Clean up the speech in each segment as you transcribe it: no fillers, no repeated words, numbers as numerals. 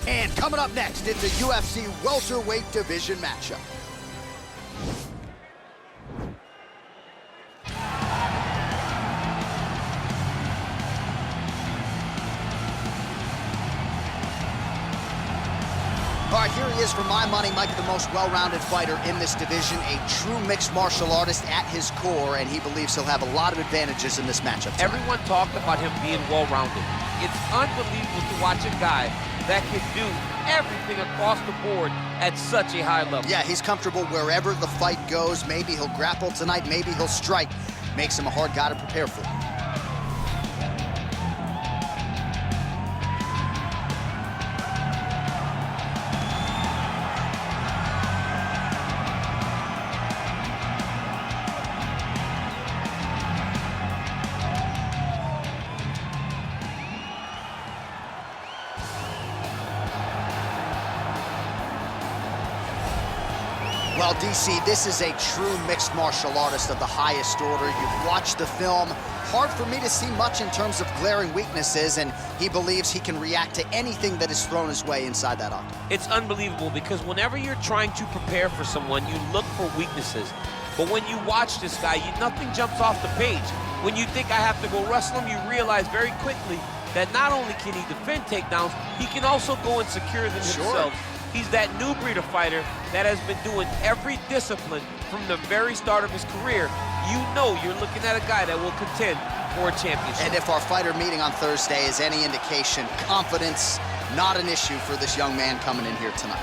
And coming up next, it's a UFC welterweight division matchup. All right, here he is, for my money, Mike, the most well-rounded fighter in this division, a true mixed martial artist at his core, and he believes he'll have a lot of advantages in this matchup tonight. Everyone talked about him being well-rounded. It's unbelievable to watch a guy that can do everything across the board at such a high level. Yeah, he's comfortable wherever the fight goes. Maybe he'll grapple tonight, maybe he'll strike. Makes him a hard guy to prepare for. Well, DC, this is a true mixed martial artist of the highest order. You've watched the film. Hard for me to see much in terms of glaring weaknesses, and he believes he can react to anything that is thrown his way inside that octagon. It's unbelievable because whenever you're trying to prepare for someone, you look for weaknesses. But when you watch this guy, nothing jumps off the page. When you think I have to go wrestle him, you realize very quickly that not only can he defend takedowns, he can also go and secure them himself. He's that new breed of fighter that has been doing every discipline from the very start of his career. You know you're looking at a guy that will contend for a championship. And if our fighter meeting on Thursday is any indication, confidence, not an issue for this young man coming in here tonight.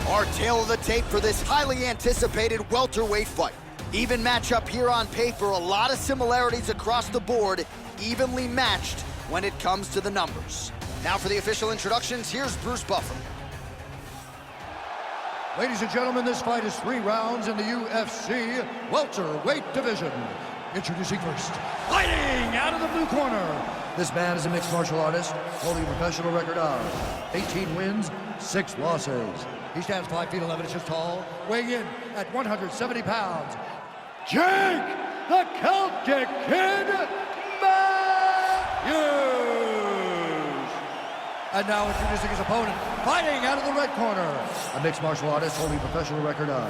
Our tail of the tape for this highly anticipated welterweight fight. Even matchup here on paper, a lot of similarities across the board, evenly matched when it comes to the numbers. Now for the official introductions, here's Bruce Buffer. Ladies and gentlemen, this fight is 3 rounds in the UFC welterweight division. Introducing first, fighting out of the blue corner. This man is a mixed martial artist, holding a professional record of 18 wins, 6 losses. He stands 5 feet 11 inches tall, weighing in at 170 pounds. Jake, the Celtic Kid, Matthews. And now introducing his opponent, fighting out of the red corner, a mixed martial artist holding a professional record of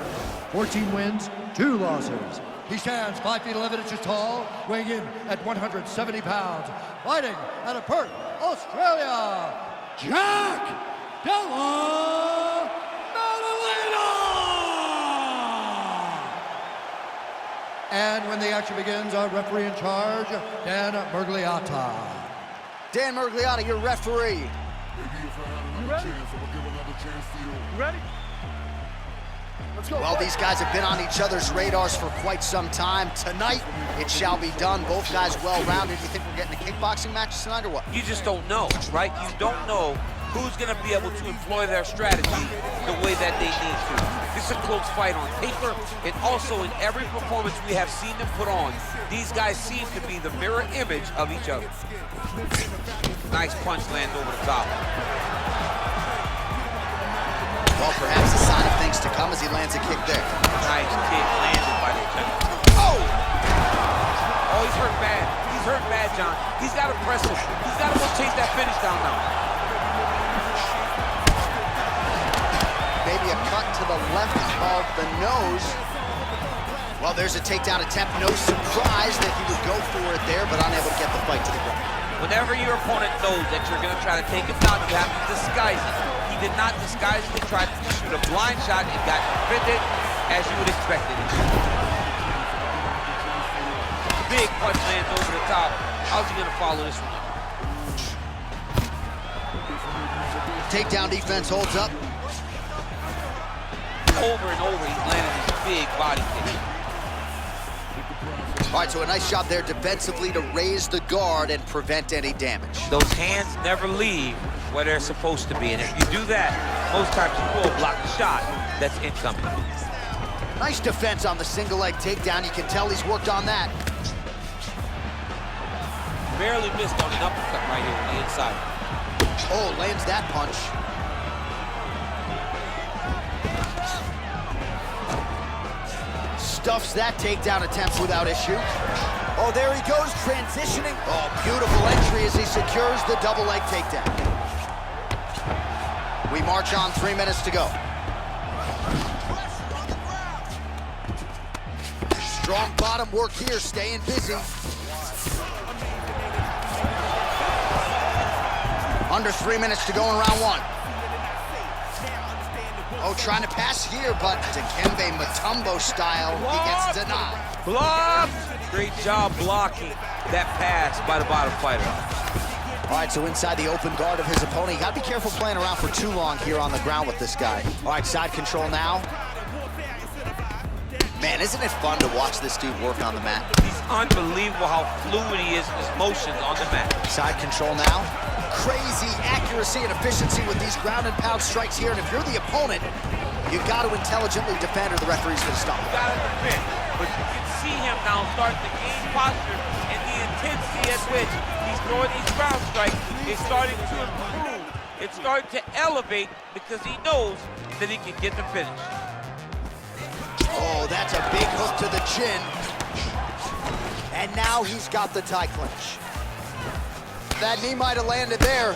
14 wins, 2 losses. He stands 5 feet 11 inches tall, weighing in at 170 pounds, fighting out of Perth, Australia, Jack Della, Maddalena! And when the action begins, our referee in charge, Dan Mergliata. Dan Mergliata, your referee. You ready? You ready? Let's go. Well, these guys have been on each other's radars for quite some time. Tonight, it shall be done. Both guys well-rounded. Do you think we're getting a kickboxing match tonight or what? You just don't know, right? You don't know who's going to be able to employ their strategy the way that they need to. This is a close fight on paper, and also in every performance we have seen them put on, these guys seem to be the mirror image of each other. Nice punch lands over the top. Well, perhaps a sign of things to come as he lands a kick there. Nice kick landed by the Celtic. Oh! Oh, he's hurt bad. He's hurt bad, John. He's got to press him. He's got to go chase that finish down now. Maybe a cut to the left of the nose. Well, there's a takedown attempt. No surprise that he would go for it there, but unable to get the fight to the ground. Whenever your opponent knows that you're going to try to take him down, you have to disguise it. He did not disguise it. He tried to shoot a blind shot and got defended as you would expect it. Big punch lands over the top. How's he going to follow this one? Takedown defense holds up. Over and over, he's landing these big body kicks. All right, so a nice job there defensively to raise the guard and prevent any damage. Those hands never leave where they're supposed to be, and if you do that, most times you will block the shot that's incoming. Nice defense on the single leg takedown. You can tell he's worked on that. Barely missed on an uppercut right here on the inside. Oh, lands that punch. Stuffs that takedown attempt without issue. Oh, there he goes, transitioning. Oh, beautiful entry as he secures delivers the double leg takedown. We march on, 3 minutes to go. Strong bottom work here, staying busy. Under 3 minutes to go in round one. Oh, trying to pass here, but Dikembe Mutombo style, he gets denied. Blocked! Great job blocking that pass by the bottom fighter. All right, so inside the open guard of his opponent, you gotta be careful playing around for too long here on the ground with this guy. All right, side control now. Man, isn't it fun to watch this dude work on the mat? He's unbelievable how fluid he is in his motions on the mat. Side control now. Crazy accuracy and efficiency with these ground and pound strikes here, and if you're the opponent, you got to intelligently defend or the referee's gonna stop. You gotta defend, but you can see him now starting to gain posture and the intensity at which he's throwing these ground strikes is starting to improve. It's starting to elevate because he knows that he can get the finish. Oh, that's a big hook to the chin. And now he's got the tie clinch. That knee might have landed there.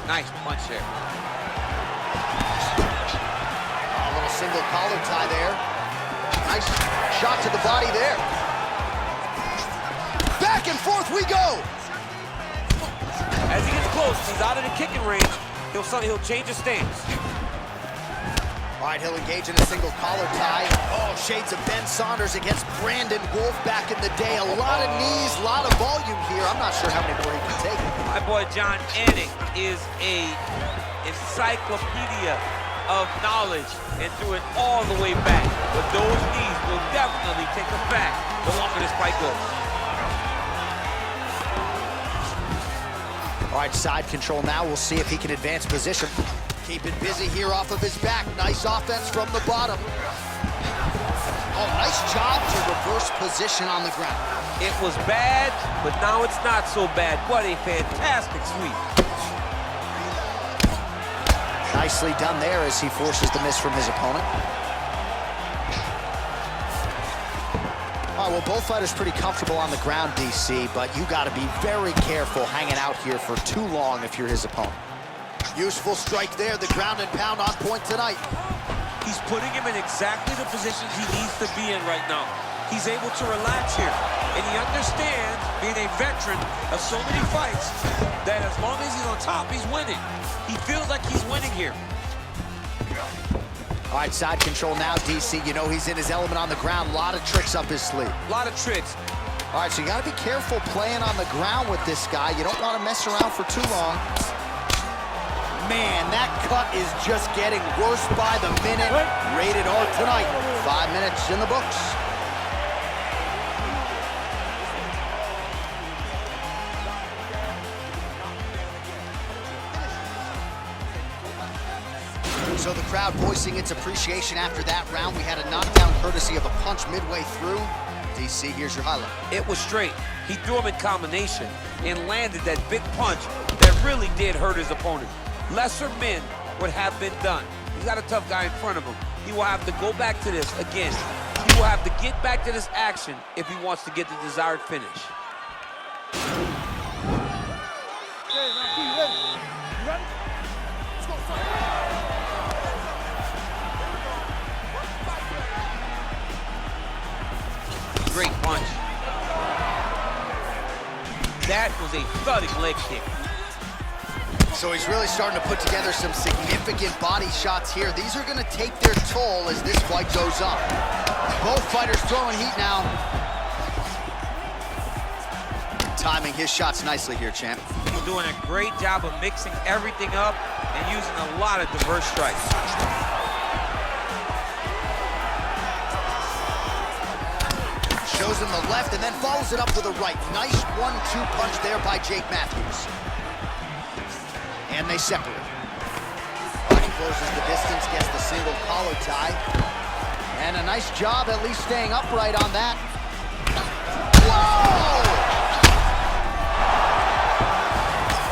Nice punch there. A little single collar tie there. Nice shot to the body there. Back and forth we go. As he gets close, he's out of the kicking range. He'll change his stance. All right, he'll engage in a single collar tie. Oh, shades of Ben Saunders against Brandon Wolf back in the day. A lot of knees, a lot of volume here. I'm not sure how many more he can take. My boy John Anik is a encyclopedia of knowledge and threw it all the way back. But those knees will definitely take him back the longer this fight goes. All right, side control now. We'll see if he can advance position. Keeping busy here off of his back. Nice offense from the bottom. Oh, nice job to reverse position on the ground. It was bad, but now it's not so bad. What a fantastic sweep. Nicely done there as he forces the miss from his opponent. All right, well, both fighters pretty comfortable on the ground, DC, but you got to be very careful hanging out here for too long if you're his opponent. Useful strike there, the ground and pound on point tonight. He's putting him in exactly the positions he needs to be in right now. He's able to relax here, and he understands, being a veteran of so many fights, that as long as he's on top, he's winning. He feels like he's winning here. All right, side control now, DC. You know he's in his element on the ground. A lot of tricks up his sleeve. A lot of tricks. All right, so you got to be careful playing on the ground with this guy. You don't want to mess around for too long. Man, that cut is just getting worse by the minute. Rated R tonight. 5 minutes in the books. So the crowd voicing its appreciation after that round. We had a knockdown courtesy of a punch midway through. DC, here's your highlight. It was straight. He threw him in combination and landed that big punch that really did hurt his opponent. Lesser men would have been done. He's got a tough guy in front of him. He will have to go back to this again. He will have to get back to this action if he wants to get the desired finish. Great punch. That was a thudding leg kick. So he's really starting to put together some significant body shots here. These are going to take their toll as this fight goes on. Both fighters throwing heat now. Timing his shots nicely here, champ. He's doing a great job of mixing everything up and using a lot of diverse strikes. Shows him the left and then follows it up with a right. Nice 1-2 punch there by Jake Matthews. And they separate. He closes the distance, gets the single collar tie. And a nice job at least staying upright on that. Whoa!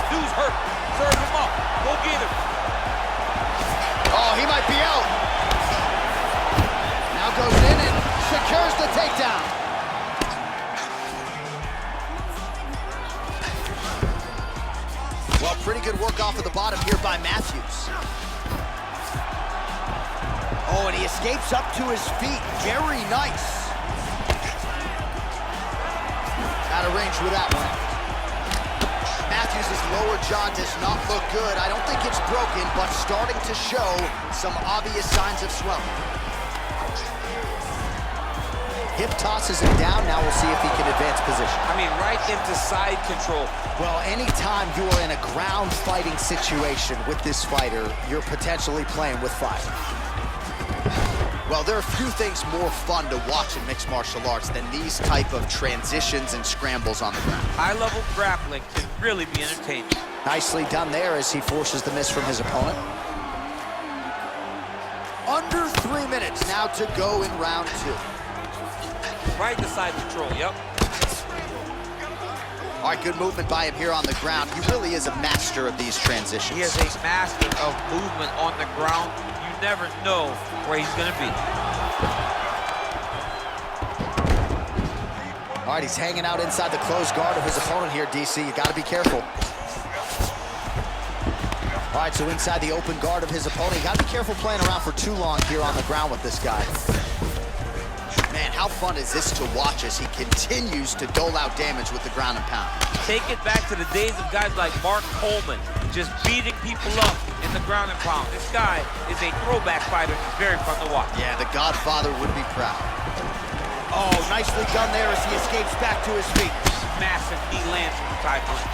Dude's hurt. Serve him up. Go get him. Oh, he might be out. Now goes in and secures the takedown. pretty good work off of the bottom here by Matthews. Oh, and he escapes up to his feet. Very nice. Out of range with that one. Matthews' lower jaw does not look good. I don't think it's broken, but starting to show some obvious signs of swelling. Hip tosses him down. Now we'll see if he can advance position. I mean, right into side control. Well, anytime you are in a ground fighting situation with this fighter, you're potentially playing with fire. Well, there are few things more fun to watch in mixed martial arts than these type of transitions and scrambles on the ground. High-level grappling can really be entertaining. Nicely done there as he forces the miss from his opponent. Under 3 minutes now to go in round 2. Right to side control, yep. All right, good movement by him here on the ground. He really is a master of these transitions. He is a master of movement on the ground. You never know where he's going to be. All right, he's hanging out inside the closed guard of his opponent here, DC. You got to be careful. All right, so inside the open guard of his opponent. You got to be careful playing around for too long here on the ground with this guy. Man, how fun is this to watch as he continues to dole out damage with the ground and pound? Take it back to the days of guys like Mark Coleman, just beating people up in the ground and pound. This guy is a throwback fighter. He's very fun to watch. Yeah, the Godfather would be proud. Oh, nicely done there as he escapes back to his feet. Massive knee lands from the Thai punch.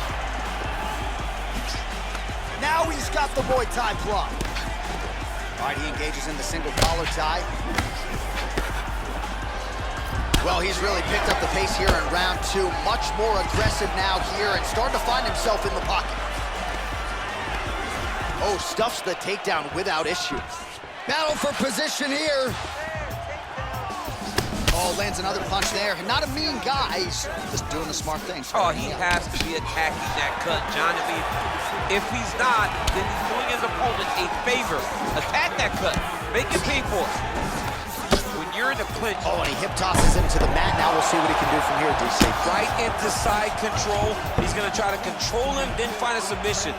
Now he's got the Muay Thai plug. All right, he engages in the single collar tie. Well, he's really picked up the pace here in round 2. Much more aggressive now here and starting to find himself in the pocket. Oh, stuffs the takedown without issue. Battle for position here. Oh, lands another punch there. Not a mean guy. He's just doing the smart thing. Oh, he has to be attacking that cut, John. I mean, if he's not, then he's doing his opponent a favor. Attack that cut. Make it pay for it. You're in a clinch. Oh, and he hip tosses him to the mat. Now we'll see what he can do from here, DC. Right into side control. He's going to try to control him, then find a submission.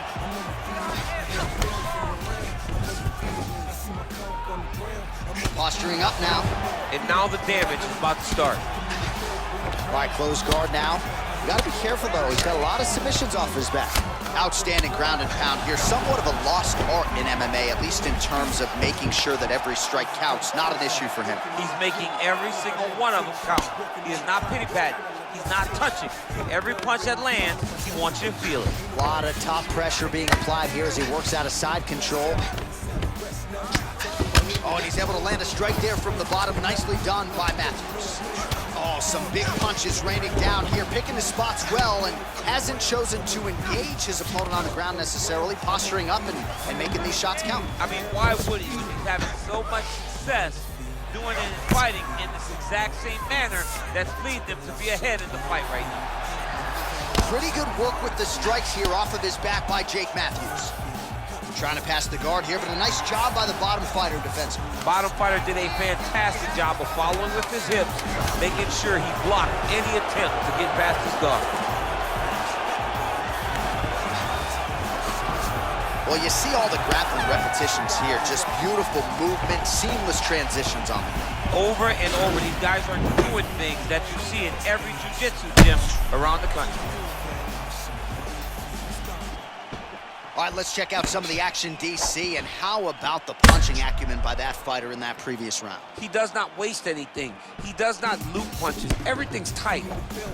Posturing up now. And now the damage is about to start. All right, closed guard now. You got to be careful, though. He's got a lot of submissions off his back. Outstanding ground and pound here. Somewhat of a lost art in MMA, at least in terms of making sure that every strike counts. Not an issue for him. He's making every single one of them count. He is not pity-patting. He's not touching. Every punch that lands, he wants you to feel it. A lot of top pressure being applied here as he works out of side control. Oh, and he's able to land a strike there from the bottom. Nicely done by Matthews. Oh, some big punches raining down here, picking his spots well, and hasn't chosen to engage his opponent on the ground necessarily, posturing up and making these shots count. I mean, why would he? He's having so much success doing it in fighting in this exact same manner that's leading him to be ahead in the fight right now. Pretty good work with the strikes here off of his back by Jake Matthews. Trying to pass the guard here, but a nice job by the bottom fighter defensively. Bottom fighter did a fantastic job of following with his hips, making sure he blocked any attempt to get past his guard. Well, you see all the grappling repetitions here. Just beautiful movement, seamless transitions on them. Over and over, these guys are doing things that you see in every jiu-jitsu gym around the country. All right, let's check out some of the action, DC, and how about the punching acumen by that fighter in that previous round? He does not waste anything. He does not loop punches. Everything's tight.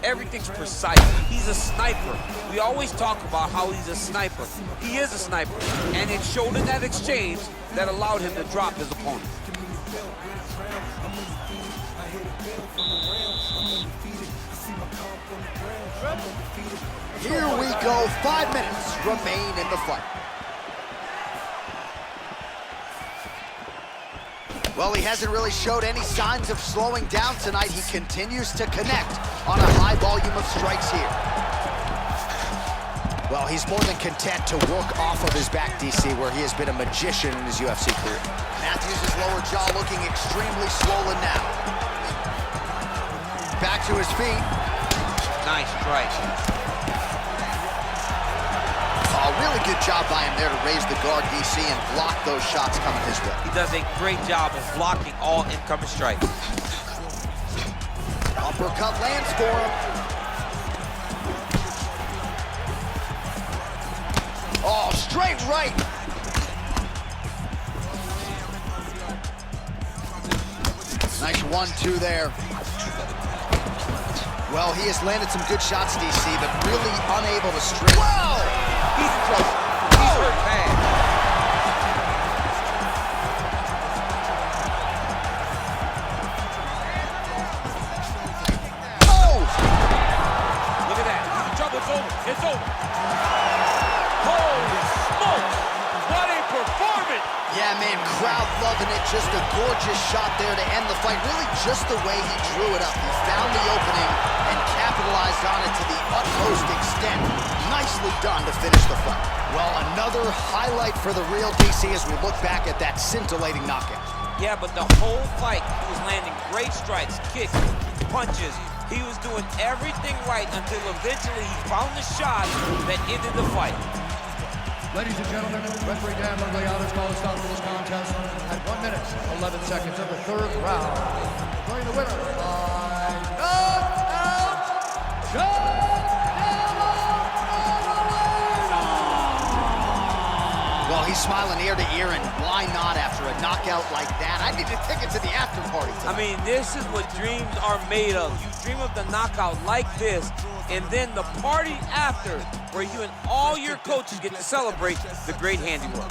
Everything's precise. He's a sniper. We always talk about how he's a sniper. He is a sniper, and it showed in that exchange that allowed him to drop his opponent. Here we go, 5 minutes remain in the fight. Well, he hasn't really showed any signs of slowing down tonight. He continues to connect on a high volume of strikes here. Well, he's more than content to work off of his back, DC, where he has been a magician in his UFC career. Matthews' lower jaw looking extremely swollen now. Back to his feet. Nice strike. Oh, really good job by him there to raise the guard, DC, and block those shots coming his way. He does a great job of blocking all incoming strikes. Uppercut lands for him. Oh, straight right. Nice 1-2 there. Well, he has landed some good shots, DC, but really unable to string. Whoa! He's in trouble. He's hurt bad. Oh! Look at that. He's in trouble. It's over. It's over. Holy smokes! What a performance! Yeah, man, crowd loving it. Just a gorgeous shot there to end the fight. Really just the way he drew it up. He found the opening and capitalized on it to the utmost extent. Nicely done to finish the fight. Well, another highlight for the real DC as we look back at that scintillating knockout. Yeah, but the whole fight, he was landing great strikes, kicks, punches. He was doing everything right until eventually he found the shot that ended the fight. Ladies and gentlemen, referee Dan Maddalena has called a stop to this contest at 1 minute, 11 seconds of the third round. Declaring the winner by knockout, Della. Well, he's smiling ear to ear, and why not after a knockout like that? I need a ticket to the after party tonight. I mean, this is what dreams are made of. You dream of the knockout like this, and then the party after, where you and all your coaches get to celebrate the great handiwork.